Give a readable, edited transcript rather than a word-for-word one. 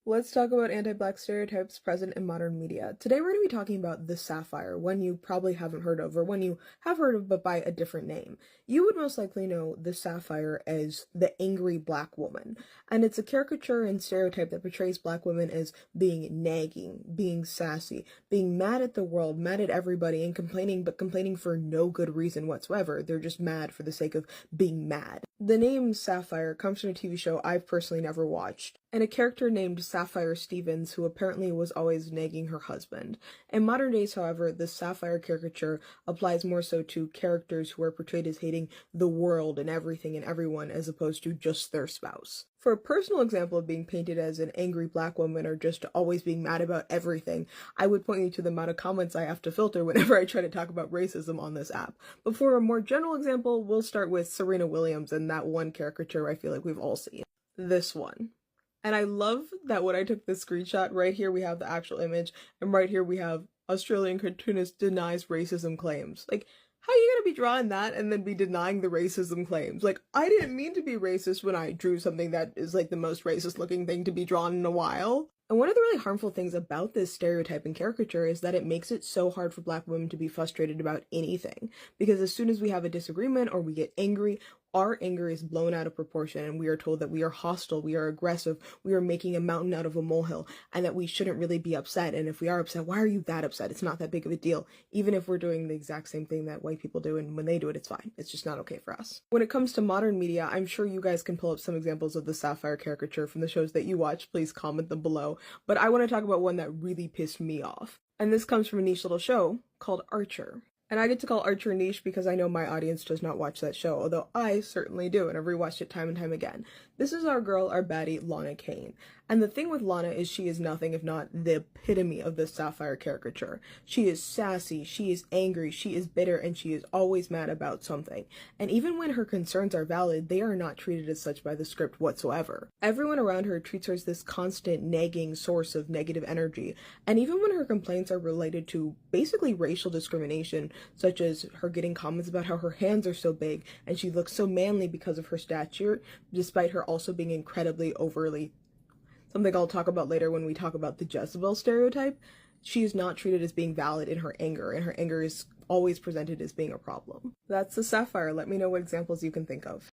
Let's talk about anti-Black stereotypes present in modern media. Today we're going to be talking about the Sapphire, one you probably haven't heard of, or one you have heard of but by a different name. You would most likely know the Sapphire as the angry Black woman, and it's a caricature and stereotype that portrays Black women as being nagging, being sassy, being mad at the world, mad at everybody, and complaining, but complaining for no good reason whatsoever. They're just mad for the sake of being mad. The name Sapphire comes from a TV show I've personally never watched, and a character named Sapphire Stevens, who apparently was always nagging her husband. In modern days, however, the Sapphire caricature applies more so to characters who are portrayed as hating the world and everything and everyone as opposed to just their spouse. For a personal example of being painted as an angry Black woman or just always being mad about everything, I would point you to the amount of comments I have to filter whenever I try to talk about racism on this app. But for a more general example, we'll start with Serena Williams and that one caricature I feel like we've all seen. This one. And I love that when I took this screenshot, right here we have the actual image, and right here we have Australian cartoonist denies racism claims. Like, how are you gonna be drawing that and then be denying the racism claims? Like, I didn't mean to be racist when I drew something that is like the most racist looking thing to be drawn in a while. And one of the really harmful things about this stereotype and caricature is that it makes it so hard for Black women to be frustrated about anything. Because as soon as we have a disagreement or we get angry, our anger is blown out of proportion and we are told that we are hostile, we are aggressive, we are making a mountain out of a molehill, and that we shouldn't really be upset. And if we are upset, why are you that upset? It's not that big of a deal. Even if we're doing the exact same thing that white people do, and when they do it, it's fine. It's just not okay for us. When it comes to modern media, I'm sure you guys can pull up some examples of the Sapphire caricature from the shows that you watch. Please comment them below. But I want to talk about one that really pissed me off. And this comes from a niche little show called Archer. And I get to call Archer niche because I know my audience does not watch that show, although I certainly do, and I've rewatched it time and time again. This is our girl, our baddie, Lana Kane. And the thing with Lana is she is nothing if not the epitome of the Sapphire caricature. She is sassy, she is angry, she is bitter, and she is always mad about something. And even when her concerns are valid, they are not treated as such by the script whatsoever. Everyone around her treats her as this constant nagging source of negative energy, and even when her complaints are related to basically racial discrimination, such as her getting comments about how her hands are so big and she looks so manly because of her stature, despite her also being incredibly overly, something I'll talk about later when we talk about the Jezebel stereotype, she is not treated as being valid in her anger, and her anger is always presented as being a problem. That's the Sapphire. Let me know what examples you can think of.